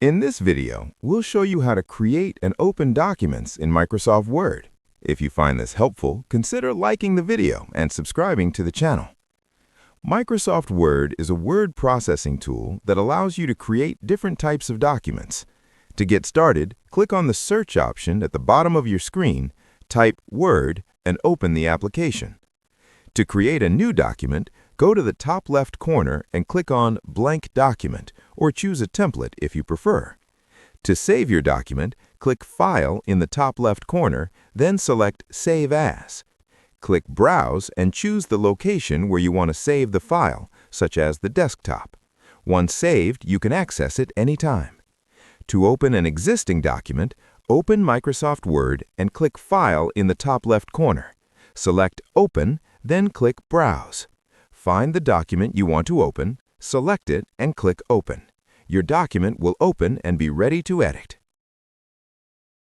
In this video, we'll show you how to create and open documents in Microsoft Word. If you find this helpful, consider liking the video and subscribing to the channel. Microsoft Word is a word processing tool that allows you to create different types of documents. To get started, click on the search option at the bottom of your screen, type Word, and open the application. To create a new document, go to the top left corner and click on Blank Document, or choose a template if you prefer. To save your document, click File in the top left corner, then select Save As. Click Browse and choose the location where you want to save the file, such as the desktop. Once saved, you can access it anytime. To open an existing document, open Microsoft Word and click File in the top left corner. Select Open, then click Browse. Find the document you want to open, select it, and click Open. Your document will open and be ready to edit.